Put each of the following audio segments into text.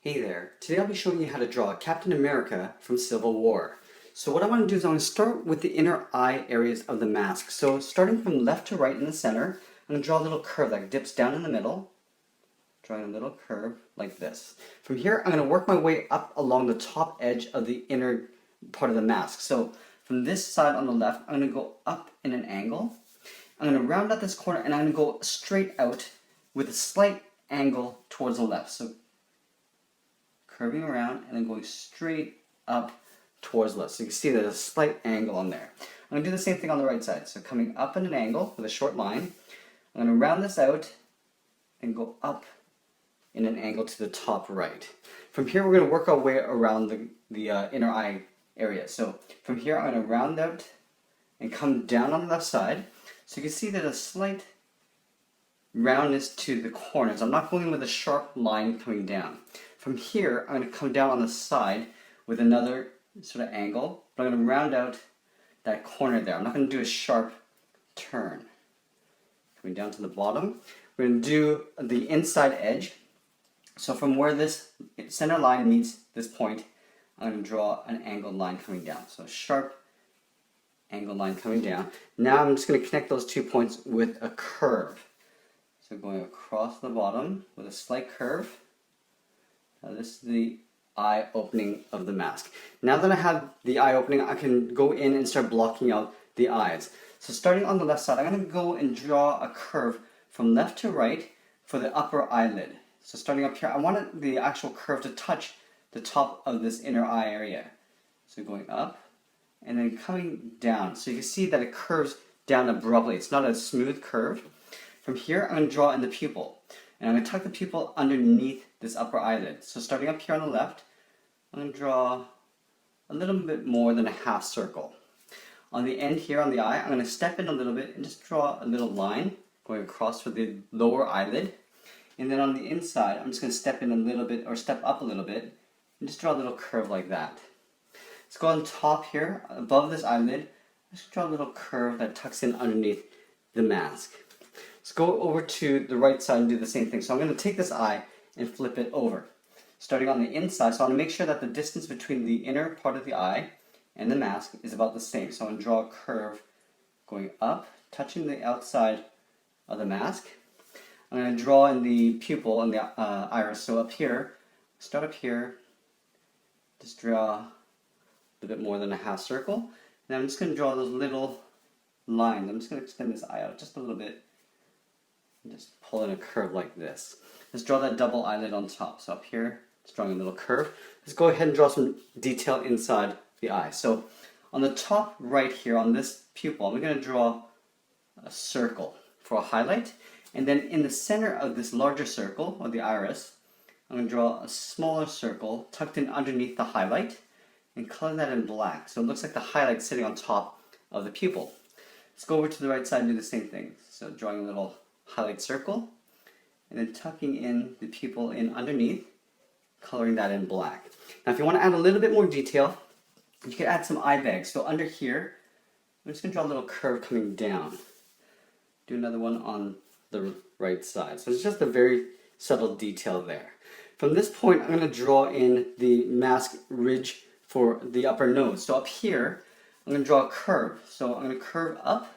Hey there, today I'll be showing you how to draw Captain America from Civil War. So what I want to do is I'm going to start with the inner eye areas of the mask. So starting from left to right in the center, I'm going to draw a little curve that dips down in the middle. Drawing a little curve like this. From here I'm going to work my way up along the top edge of the inner part of the mask. So from this side on the left, I'm going to go up in an angle. I'm going to round out this corner and I'm going to go straight out with a slight angle towards the left. So curving around and then going straight up towards the left. So you can see there's a slight angle on there. I'm going to do the same thing on the right side. So coming up in an angle with a short line, I'm going to round this out and go up in an angle to the top right. From here we're going to work our way around the inner eye area. So from here I'm going to round out and come down on the left side. So you can see there's a slight roundness to the corners. I'm not going with a sharp line coming down. From here, I'm going to come down on the side with another sort of angle, but I'm going to round out that corner there. I'm not going to do a sharp turn. Coming down to the bottom, we're going to do the inside edge. So from where this center line meets this point, I'm going to draw an angled line coming down. So a sharp angled line coming down. Now I'm just going to connect those 2 points with a curve. So going across the bottom with a slight curve. Now this is the eye opening of the mask. Now that I have the eye opening, I can go in and start blocking out the eyes. So starting on the left side, I'm going to go and draw a curve from left to right for the upper eyelid. So starting up here, I want the actual curve to touch the top of this inner eye area. So going up and then coming down. So you can see that it curves down abruptly. It's not a smooth curve. From here, I'm going to draw in the pupil. And I'm going to tuck the pupil underneath this upper eyelid. So starting up here on the left, I'm going to draw a little bit more than a half circle. On the end here on the eye, I'm going to step in a little bit and just draw a little line going across for the lower eyelid. And then on the inside, I'm just going to step in a little bit, or step up a little bit, and just draw a little curve like that. Let's go on top here, above this eyelid, just draw a little curve that tucks in underneath the mask. Let's go over to the right side and do the same thing. So I'm going to take this eye and flip it over. Starting on the inside, so I want to make sure that the distance between the inner part of the eye and the mask is about the same. So I'm going to draw a curve going up, touching the outside of the mask. I'm going to draw in the pupil and the iris. So up here, start up here, just draw a little bit more than a half circle. And I'm just going to draw those little lines. I'm just going to extend this eye out just a little bit. And just pull in a curve like this. Let's draw that double eyelid on top. So up here, just drawing a little curve. Let's go ahead and draw some detail inside the eye. So on the top right here on this pupil, I'm going to draw a circle for a highlight. And then in the center of this larger circle, or the iris, I'm going to draw a smaller circle tucked in underneath the highlight and color that in black. So it looks like the highlight sitting on top of the pupil. Let's go over to the right side and do the same thing. So drawing a little highlight circle, and then tucking in the pupil in underneath, coloring that in black. Now if you want to add a little bit more detail, you can add some eye bags. So under here, I'm just going to draw a little curve coming down. Do another one on the right side. So it's just a very subtle detail there. From this point, I'm going to draw in the mask ridge for the upper nose. So up here, I'm going to draw a curve. So I'm going to curve up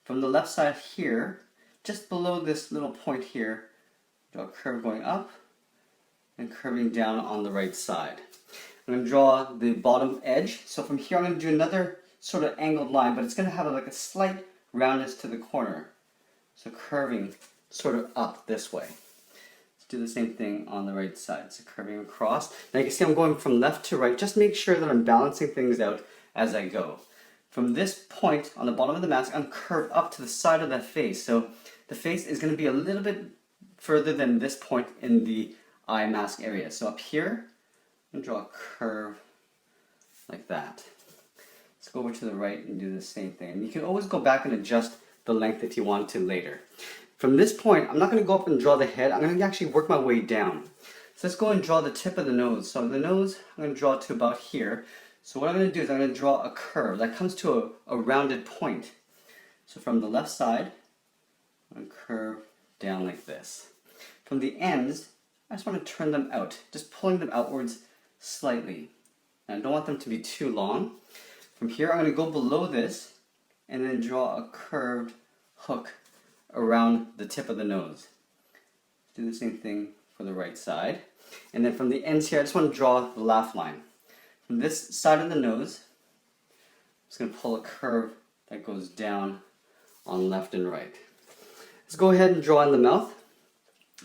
from the left side here, just below this little point here, draw a curve going up and curving down on the right side. I'm going to draw the bottom edge. So from here I'm going to do another sort of angled line, but it's going to have like a slight roundness to the corner. So curving sort of up this way. Let's do the same thing on the right side. So curving across. Now you can see I'm going from left to right. Just make sure that I'm balancing things out as I go. From this point on the bottom of the mask, I'm curved up to the side of that face. So the face is going to be a little bit further than this point in the eye mask area. So up here, I'm going to draw a curve like that. Let's go over to the right and do the same thing. And you can always go back and adjust the length if you want to later. From this point, I'm not going to go up and draw the head. I'm going to actually work my way down. So let's go and draw the tip of the nose. So the nose, I'm going to draw to about here. So what I'm going to do is I'm going to draw a curve that comes to a rounded point. So from the left side, I'm going to curve down like this. From the ends, I just want to turn them out, just pulling them outwards slightly. And I don't want them to be too long. From here, I'm going to go below this and then draw a curved hook around the tip of the nose. Do the same thing for the right side. And then from the ends here, I just want to draw the laugh line. From this side of the nose, I'm just going to pull a curve that goes down on left and right. Let's go ahead and draw in the mouth.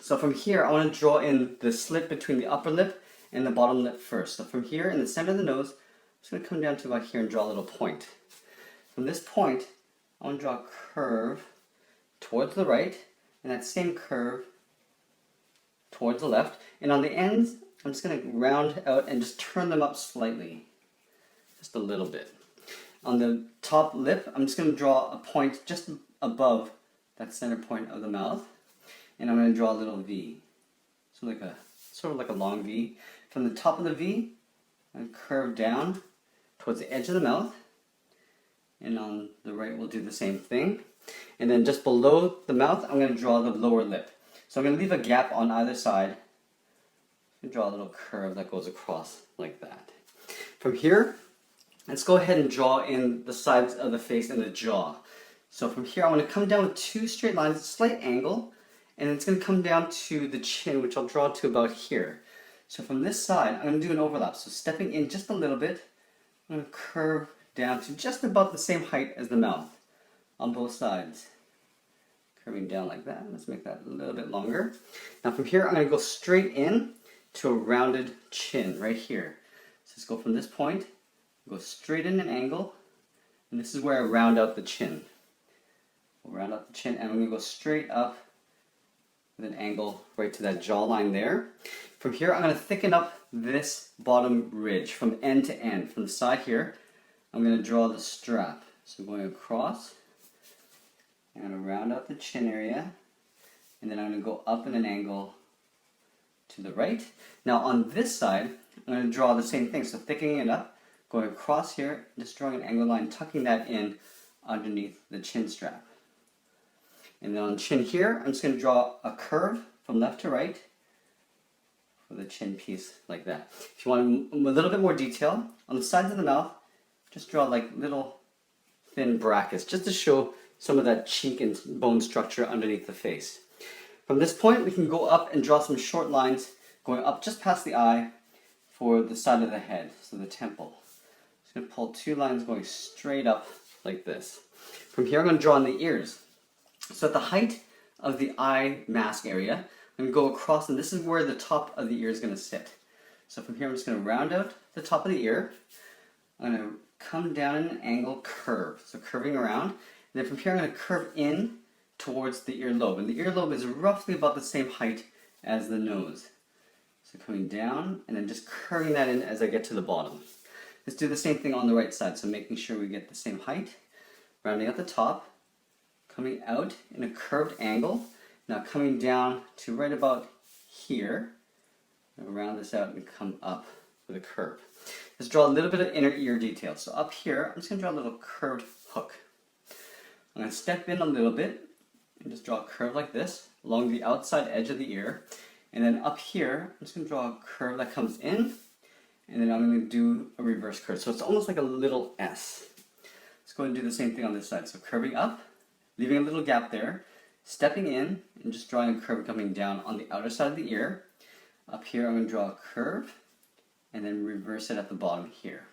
So from here, I want to draw in the slit between the upper lip and the bottom lip first. So from here, in the center of the nose, I'm just going to come down to about here and draw a little point. From this point, I want to draw a curve towards the right, and that same curve towards the left. And on the ends, I'm just going to round out and just turn them up slightly, just a little bit. On the top lip, I'm just going to draw a point just above that center point of the mouth, and I'm going to draw a little V, so sort of like a long V. From the top of the V, I'm going to curve down towards the edge of the mouth, and on the right we'll do the same thing. And then just below the mouth, I'm going to draw the lower lip. So I'm going to leave a gap on either side and draw a little curve that goes across like that. From here, let's go ahead and draw in the sides of the face and the jaw. So from here, I want to come down with two straight lines, a slight angle, and it's going to come down to the chin, which I'll draw to about here. So from this side, I'm going to do an overlap. So stepping in just a little bit, I'm going to curve down to just about the same height as the mouth on both sides. Curving down like that. Let's make that a little bit longer. Now from here, I'm going to go straight in to a rounded chin right here. So let's go from this point, go straight in an angle, and this is where I round out the chin. We'll round out the chin, and I'm going to go straight up with an angle right to that jawline there. From here, I'm going to thicken up this bottom ridge from end to end. From the side here, I'm going to draw the strap. So going across, I'm going to round out the chin area, and then I'm going to go up in an angle to the right. Now on this side, I'm going to draw the same thing. So thickening it up, going across here, just drawing an angle line, tucking that in underneath the chin strap. And then on the chin here, I'm just going to draw a curve from left to right for the chin piece like that. If you want a little bit more detail, on the sides of the mouth, just draw like little thin brackets just to show some of that cheek and bone structure underneath the face. From this point, we can go up and draw some short lines going up just past the eye for the side of the head, so the temple. I'm just going to pull two lines going straight up like this. From here, I'm going to draw in the ears. So at the height of the eye mask area, I'm going to go across, and this is where the top of the ear is going to sit. So from here, I'm just going to round out the top of the ear. I'm going to come down in an angle curve, so curving around. And then from here, I'm going to curve in towards the earlobe. And the earlobe is roughly about the same height as the nose. So coming down, and then just curving that in as I get to the bottom. Let's do the same thing on the right side, so making sure we get the same height. Rounding out the top, coming out in a curved angle. Now coming down to right about here. I'll round this out and come up with a curve. Let's draw a little bit of inner ear detail. So up here, I'm just going to draw a little curved hook. I'm going to step in a little bit and just draw a curve like this along the outside edge of the ear. And then up here, I'm just going to draw a curve that comes in, and then I'm going to do a reverse curve. So it's almost like a little S. Let's go ahead and do the same thing on this side. So curving up, leaving a little gap there, stepping in, and just drawing a curve coming down on the outer side of the ear. Up here, I'm going to draw a curve, and then reverse it at the bottom here.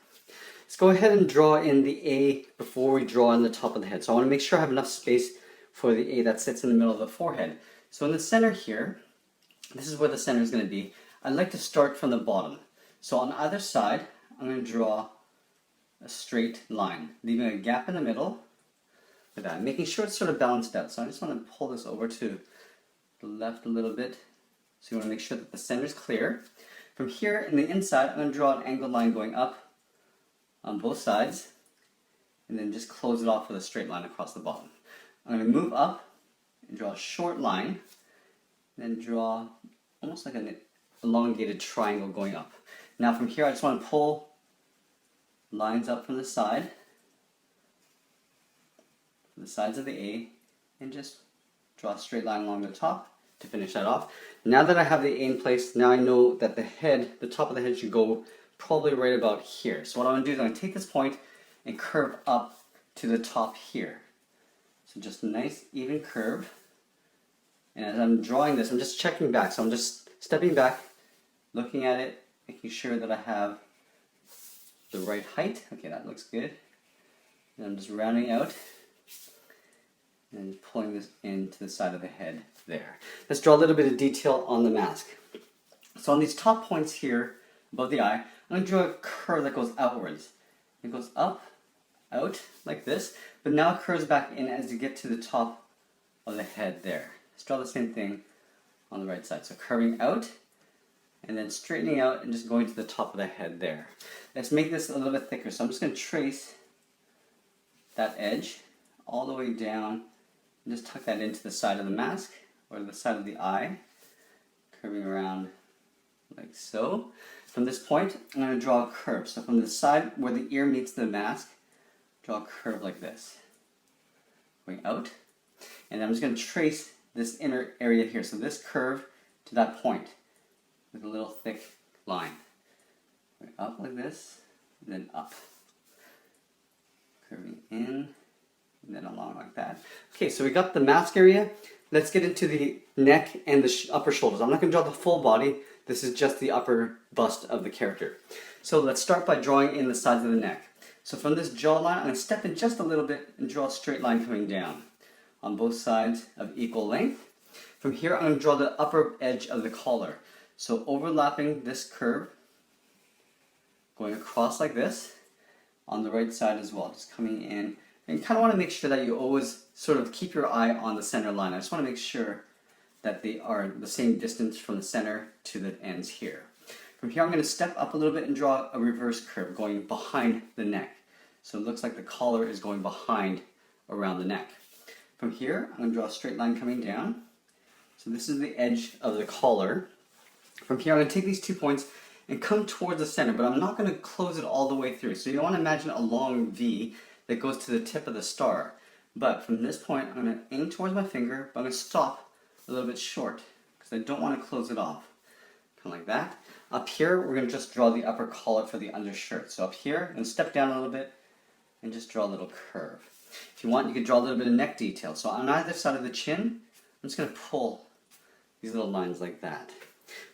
Let's go ahead and draw in the A before we draw in the top of the head. So I want to make sure I have enough space for the A that sits in the middle of the forehead. So in the center here, this is where the center is going to be. I'd like to start from the bottom. So on either side, I'm going to draw a straight line, leaving a gap in the middle like that, making sure it's sort of balanced out. So I just want to pull this over to the left a little bit. So you want to make sure that the center is clear. From here, in the inside, I'm going to draw an angled line going up on both sides, and then just close it off with a straight line across the bottom. I'm going to move up and draw a short line, then draw almost like an elongated triangle going up. Now from here, I just want to pull lines up from the side, from the sides of the A, and just draw a straight line along the top to finish that off. Now that I have the A in place, now I know that the top of the head should go probably right about here. So what I'm going to do is I'm going to take this point and curve up to the top here. So just a nice even curve. And as I'm drawing this, I'm just checking back. So I'm just stepping back, looking at it, making sure that I have the right height. Okay, that looks good. And I'm just rounding out and pulling this into the side of the head there. Let's draw a little bit of detail on the mask. So on these top points here above the eye, I'm going to draw a curve that goes outwards. It goes up, out, like this, but now it curves back in as you get to the top of the head there. Let's draw the same thing on the right side. So curving out, and then straightening out and just going to the top of the head there. Let's make this a little bit thicker. So I'm just going to trace that edge all the way down and just tuck that into the side of the mask or the side of the eye, curving around like so. From this point, I'm going to draw a curve. So from the side where the ear meets the mask, draw a curve like this, going out. And then I'm just going to trace this inner area here. So this curve to that point with a little thick line. Going up like this, and then up. Curving in, and then along like that. Okay, so we got the mask area. Let's get into the neck and the upper shoulders. I'm not going to draw the full body. This is just the upper bust of the character. So let's start by drawing in the sides of the neck. So from this jawline, I'm going to step in just a little bit and draw a straight line coming down on both sides of equal length. From here, I'm going to draw the upper edge of the collar. So overlapping this curve, going across like this, on the right side as well, just coming in. And you kind of want to make sure that you always sort of keep your eye on the center line. I just want to make sure that they are the same distance from the center to the ends here. From here, I'm going to step up a little bit and draw a reverse curve going behind the neck. So it looks like the collar is going behind around the neck. From here, I'm going to draw a straight line coming down. So this is the edge of the collar. From here, I'm going to take these 2 points and come towards the center, but I'm not going to close it all the way through. So you don't want to imagine a long V that goes to the tip of the star. But from this point, I'm going to aim towards my finger, but I'm going to stop a little bit short because I don't want to close it off. Kind of like that. Up here, we're going to just draw the upper collar for the undershirt. So up here, I'm going to step down a little bit and just draw a little curve. If you want, you can draw a little bit of neck detail. So on either side of the chin, I'm just going to pull these little lines like that.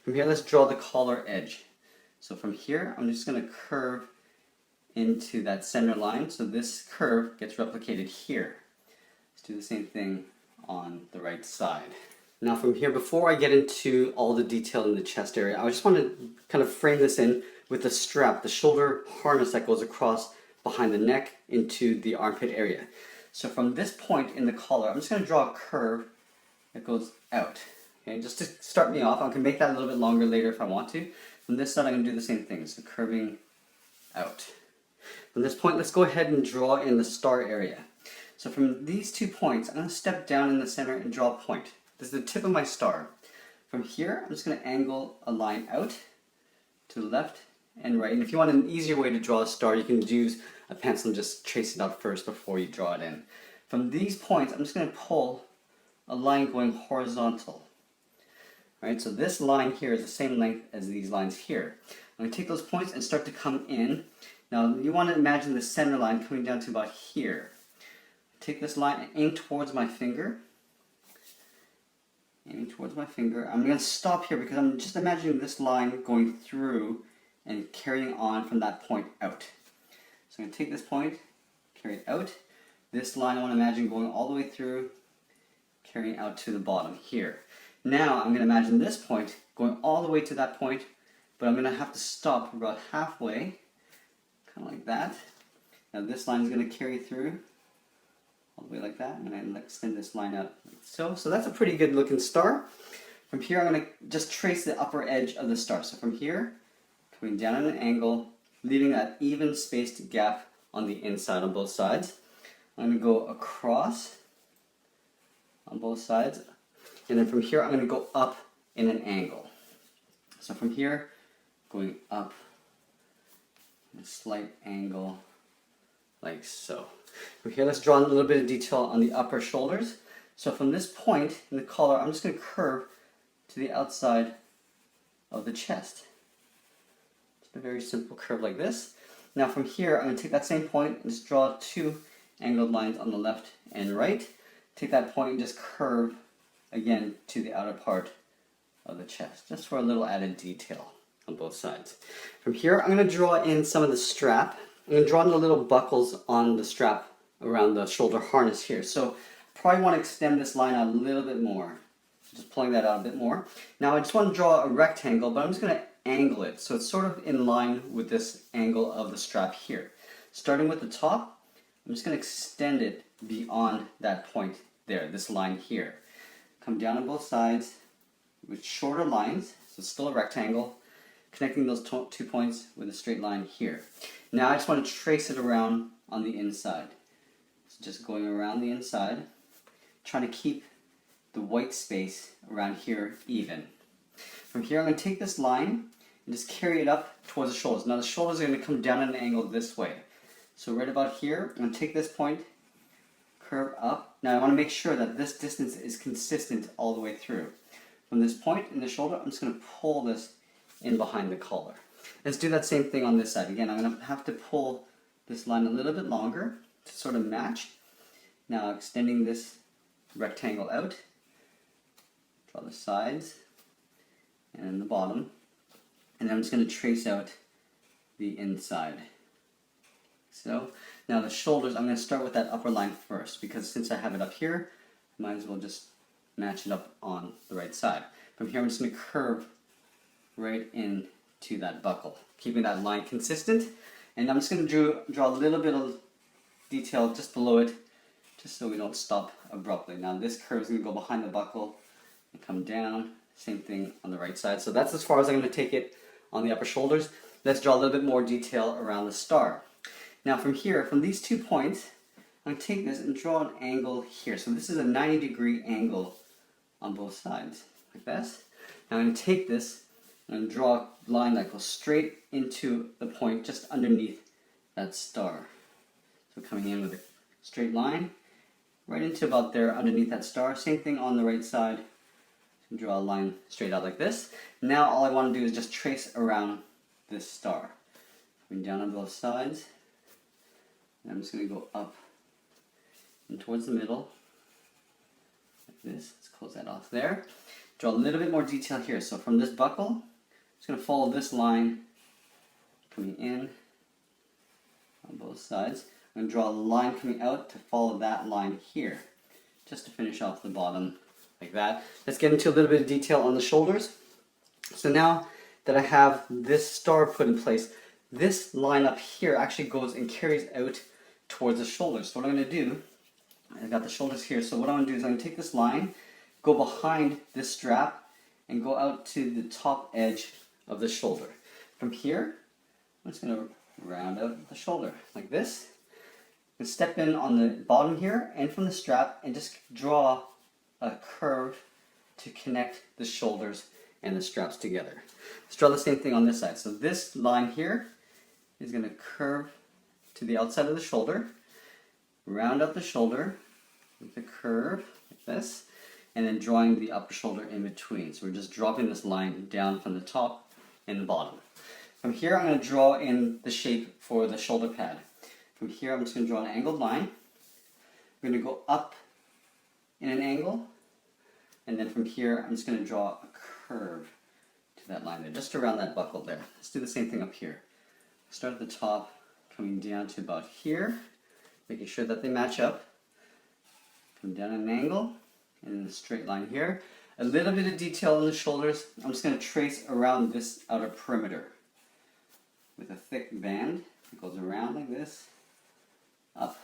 From here, let's draw the collar edge. So from here, I'm just going to curve into that center line. So this curve gets replicated here. Let's do the same thing on the right side. Now from here, before I get into all the detail in the chest area, I just want to kind of frame this in with the strap, the shoulder harness that goes across behind the neck into the armpit area. So from this point in the collar, I'm just going to draw a curve that goes out. Okay, just to start me off. I can make that a little bit longer later if I want to. From this side, I'm going to do the same thing, so curving out. From this point, let's go ahead and draw in the star area. So from these 2 points, I'm going to step down in the center and draw a point. This is the tip of my star. From here, I'm just going to angle a line out to the left and right. And if you want an easier way to draw a star, you can use a pencil and just trace it out first before you draw it in. From these points, I'm just going to pull a line going horizontal. Right, so this line here is the same length as these lines here. I'm going to take those points and start to come in. Now you want to imagine the center line coming down to about here. Take this line and aim towards my finger. Aiming towards my finger. I'm going to stop here because I'm just imagining this line going through and carrying on from that point out. So I'm going to take this point, carry it out. This line I want to imagine going all the way through, carrying out to the bottom here. Now I'm going to imagine this point going all the way to that point, but I'm going to have to stop about halfway, kind of like that. Now this line is going to carry through all the way like that, and I'm going to extend this line out like so. So that's a pretty good looking star. From here I'm going to just trace the upper edge of the star. So from here, coming down at an angle, leaving that even spaced gap on the inside on both sides. I'm going to go across on both sides. And then from here, I'm going to go up in an angle. So from here, going up in a slight angle, like so. From here, let's draw a little bit of detail on the upper shoulders. So from this point in the collar, I'm just going to curve to the outside of the chest. Just a very simple curve like this. Now from here, I'm going to take that same point and just draw two angled lines on the left and right. Take that point and just curve again to the outer part of the chest, just for a little added detail on both sides. From here, I'm going to draw in some of the strap. I'm going to draw in the little buckles on the strap around the shoulder harness here. So I probably want to extend this line out a little bit more. Just pulling that out a bit more. Now I just want to draw a rectangle, but I'm just going to angle it so it's sort of in line with this angle of the strap here. Starting with the top, I'm just going to extend it beyond that point there, this line here. Come down on both sides with shorter lines, so it's still a rectangle, connecting those two points with a straight line here. Now I just want to trace it around on the inside. So just going around the inside, trying to keep the white space around here even. From here I'm going to take this line and just carry it up towards the shoulders. Now the shoulders are going to come down at an angle this way. So right about here, I'm going to take this point, curve up. Now I want to make sure that this distance is consistent all the way through. From this point in the shoulder, I'm just going to pull this in behind the collar. Let's do that same thing on this side. Again, I'm going to have to pull this line a little bit longer to sort of match. Now extending this rectangle out. Draw the sides and the bottom, and then I'm just going to trace out the inside. So now the shoulders, I'm going to start with that upper line first, because since I have it up here, I might as well just match it up on the right side. From here I'm just going to curve right into that buckle, keeping that line consistent, and I'm just going to draw a little bit of detail just below it, just so we don't stop abruptly. Now this curve is going to go behind the buckle and come down. Same thing on the right side. So that's as far as I'm going to take it on the upper shoulders. Let's draw a little bit more detail around the star. Now from here, from these 2 points, I'm going to take this and draw an angle here. So this is a 90-degree angle on both sides, like this. Now I'm going to take this and draw a line that goes straight into the point just underneath that star. So coming in with a straight line, right into about there underneath that star. Same thing on the right side. Draw a line straight out like this. Now all I want to do is just trace around this star. Coming down on both sides. And I'm just going to go up and towards the middle. Like this. Let's close that off there. Draw a little bit more detail here. So from this buckle, I'm just going to follow this line coming in on both sides. I'm going to draw a line coming out to follow that line here, just to finish off the bottom like that. Let's get into a little bit of detail on the shoulders. So now that I have this star put in place, this line up here actually goes and carries out towards the shoulders. So what I'm going to do, I've got the shoulders here, so what I'm going to do is I'm going to take this line, go behind this strap, and go out to the top edge of the shoulder. From here, I'm just going to round out the shoulder like this. And step in on the bottom here and from the strap and just draw a curve to connect the shoulders and the straps together. Let's draw the same thing on this side. So this line here is going to curve to the outside of the shoulder, round up the shoulder with a curve like this, and then drawing the upper shoulder in between. So we're just dropping this line down from the top and the bottom. From here I'm going to draw in the shape for the shoulder pad. From here I'm just going to draw an angled line. We're going to go up in an angle, and then from here I'm just going to draw a curve to that line there, just around that buckle there. Let's do the same thing up here. Start at the top, coming down to about here, making sure that they match up. Come down at an angle, and then a straight line here. A little bit of detail on the shoulders. I'm just going to trace around this outer perimeter with a thick band. It goes around like this, up,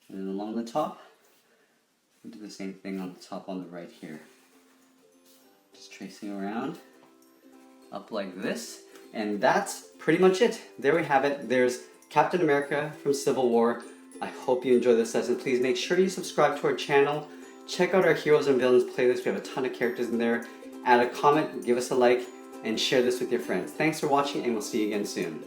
and then along the top. We'll do the same thing on the top on the right here. Just tracing around, up like this. And that's pretty much it. There we have it. There's Captain America from Civil War. I hope you enjoyed this lesson. Please make sure you subscribe to our channel. Check out our Heroes and Villains playlist. We have a ton of characters in there. Add a comment, give us a like, and share this with your friends. Thanks for watching, and we'll see you again soon.